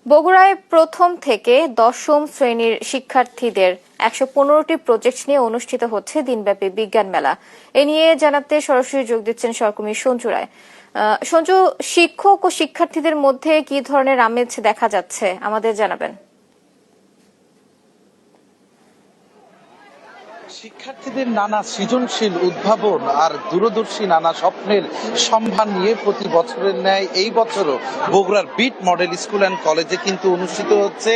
বগুড়ায় প্রথম থেকে দশম শ্রেণীর শিক্ষার্থীদের ১১৫টি প্রজেক্ট নিয়ে অনুষ্ঠিত হচ্ছে দিনব্যাপী বিজ্ঞান মেলা। এ নিয়ে জানাতে সরাসরি যোগ দিচ্ছেন সহকর্মী সঞ্জু রায়। সঞ্জু, শিক্ষক ও শিক্ষার্থীদের মধ্যে কি ধরনের আমেজ দেখা যাচ্ছে আমাদের জানাবেন। শিক্ষার্থীদের নানা সৃজনশীল উদ্ভাবন আর দূরদর্শী নানা স্বপ্নের সম্ভার নিয়ে প্রতি বছরের ন্যায় এই বছরও বগুড়ার বিট মডেল স্কুল অ্যান্ড কলেজে কিন্তু অনুষ্ঠিত হচ্ছে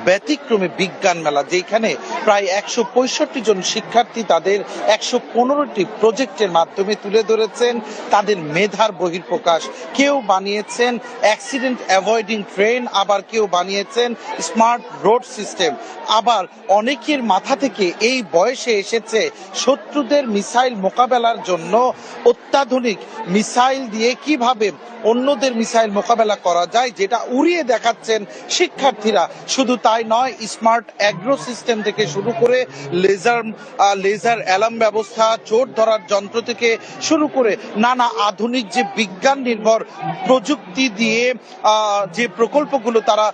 ব্যতিক্রমী বিজ্ঞান মেলা, যেখানে প্রায় ১৬৫ জন শিক্ষার্থী তাদের ১১৫টি প্রজেক্টের মাধ্যমে তুলে ধরেছেন তাদের মেধার বহিঃপ্রকাশ। কেউ বানিয়েছেন অ্যাক্সিডেন্ট অ্যাভয়েডিং ট্রেন, আবার কেউ বানিয়েছেন স্মার্ট রোড সিস্টেম, আবার অনেকের মাথা থেকে এই বয়সে এসেছে শত্রুদের মিসাইল মোকাবেলার জন্য অত্যাধুনিক মিসাইল দিয়ে কিভাবে অন্যদের মিসাইল মোকাবেলা করা যায়, যেটা উড়িয়ে দেখাচ্ছেন শিক্ষার্থীরা। শুধু তাই নয়, স্মার্ট অ্যাগ্রো সিস্টেম থেকে শুরু করে লেজার অ্যালার্ম ব্যবস্থা, চোর ধরার যন্ত্র থেকে শুরু করে নানা আধুনিক যে বিজ্ঞান নির্ভর প্রযুক্তি দিয়ে যে প্রকল্পগুলো তারা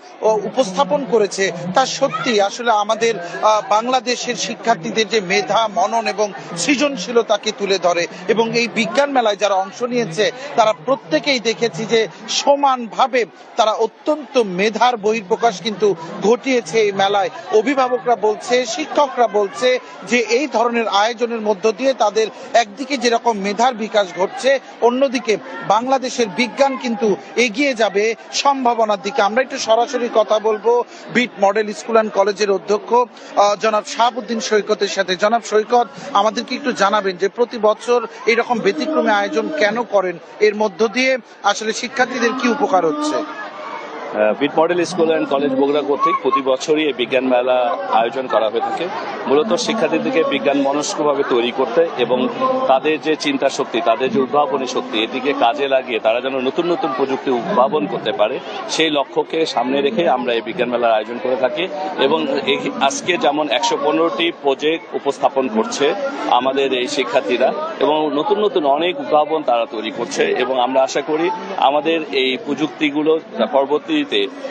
উপস্থাপন করেছে, তা সত্যি আসলে আমাদের বাংলাদেশের শিক্ষার্থীদের যে মেধা, মনন এবং সৃজনশীলতাকে তুলে ধরে। এবং এই বিজ্ঞান মেলায় যারা অংশ নিয়েছে তারা প্রত্যেকেই দেখেছি যে সমানভাবে তারা অত্যন্ত মেধার বহিঃপ্রকাশ কিন্তু ঘটিয়েছে এই মেলায়। অভিভাবকরা বলছে, শিক্ষকরা বলছে যে এই ধরনের আয়োজনের মধ্য দিয়ে তাদের একদিকে যেরকম মেধার বিকাশ ঘটছে, অন্যদিকে বাংলাদেশের বিজ্ঞান কিন্তু এগিয়ে যাবে সম্ভাবনার দিকে। আমরা একটু সরাসরি কথা বলবো বিট মডেল স্কুল অ্যান্ড কলেজের অধ্যক্ষ জনাব শাহাবুদ্দিন সৈকতের সাথে। জনাব সৈকত, আমাদেরকে একটু জানাবেন যে প্রতি বছর এরকম ব্যতিক্রমী আয়োজন কেন করেন, এর মধ্য দিয়ে আসলে শিক্ষার্থীদের কি উপকার হচ্ছে? বিট model school and college Bogura কর্তৃক প্রতি বছরই এই বিজ্ঞান মেলা আয়োজন করা হয়ে থাকে মূলত শিক্ষার্থীদেরকে বিজ্ঞান মনস্কভাবে তৈরি করতে এবং তাদের যে চিন্তা শক্তি, তাদের যে উদ্ভাবনী শক্তি, এটিকে কাজে লাগিয়ে তারা যেন নতুন নতুন প্রযুক্তি উদ্ভাবন করতে পারে, সেই লক্ষ্যকে সামনে রেখে আমরা এই বিজ্ঞান মেলার আয়োজন করে থাকি। এবং আজকে যেমন ১১৫টি প্রজেক্ট উপস্থাপন করছে আমাদের এই শিক্ষার্থীরা, এবং নতুন নতুন অনেক উদ্ভাবন তারা তৈরি করছে, এবং আমরা আশা করি আমাদের এই প্রযুক্তিগুলো পরবর্তী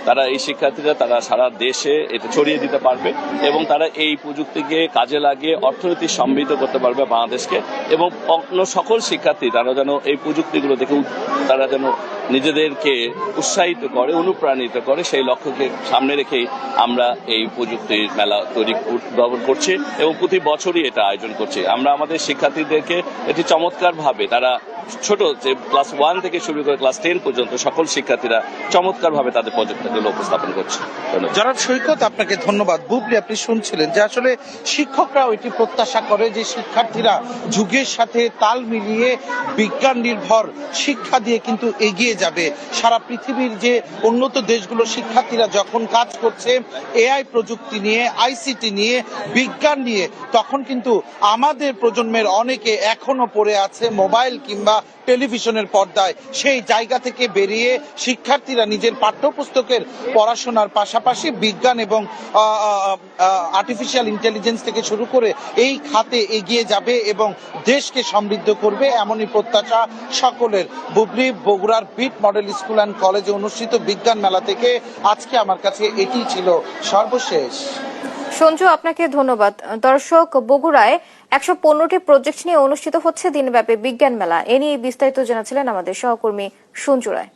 তারা এই শিক্ষার্থীরা তারা সারা দেশে এটা ছড়িয়ে দিতে পারবে এবং তারা এই প্রযুক্তিকে কাজে লাগিয়ে অর্থনীতি সমৃদ্ধ করতে পারবে বাংলাদেশকে। এবং অন্য সকল শিক্ষার্থী তারা যেন এই প্রযুক্তিগুলো দেখে তারা যেন নিজেদেরকে উৎসাহিত করে, অনুপ্রাণিত করে, সেই লক্ষ্যকে সামনে রেখেই আমরা এই প্রযুক্তির মেলা উদ্ভাবন করছি এবং প্রতি বছরই এটা আয়োজন করছি। আমরা আমাদের শিক্ষার্থীদেরকে এটি চমৎকারভাবে, তারা ছোট যে ক্লাস 1 থেকে শুরু করে ক্লাস 10 পর্যন্ত সকল শিক্ষার্থীরা চমৎকারভাবে তাদের প্রজেক্টগুলো উপস্থাপন করছে। জনাব সৈকত, আপনাকে ধন্যবাদ। বুবলি, আপনি শুনছিলেন যে আসলে শিক্ষকরা ওইটি প্রত্যাশা করে যে শিক্ষার্থীরা যুগের সাথে তাল মিলিয়ে বিজ্ঞান নির্ভর শিক্ষা দিয়ে কিন্তু এগিয়ে যাবে। সারা পৃথিবীর যে উন্নত দেশগুলো শিক্ষার্থীরা যখন কাজ করছে এআই প্রযুক্তি নিয়ে, আইসিটি নিয়ে, বিজ্ঞান নিয়ে, তখন কিন্তু আমাদের প্রজন্মের অনেকে এখনো পড়ে আছে মোবাইল কিংবা টেলিভিশনের পর্দায়। সেই জায়গা থেকে বেরিয়ে শিক্ষার্থীরা নিজের পাঠ্যপুস্তকের পড়াশোনার পাশাপাশি বিজ্ঞান এবং আর্টিফিশিয়াল ইন্টেলিজেন্স থেকে শুরু করে এই খাতে এগিয়ে যাবে এবং দেশকে সমৃদ্ধ করবে, এমনই প্রত্যাশা সকলের। বুবলি, বগুড়ার বিট মডেল স্কুল অ্যান্ড কলেজে অনুষ্ঠিত বিজ্ঞান মেলা থেকে আজকে আমার কাছে এটি ছিল সর্বশেষ। সঞ্জু, আপনাকে ধন্যবাদ। দর্শক, বগুড়ায় ১১৫টি প্রজেক্ট নিয়ে অনুষ্ঠিত হচ্ছে দিনব্যাপী বিজ্ঞান মেলা। এ নিয়ে বিস্তারিত জানাচ্ছিলেন আমাদের সহকর্মী সঞ্জু রায়।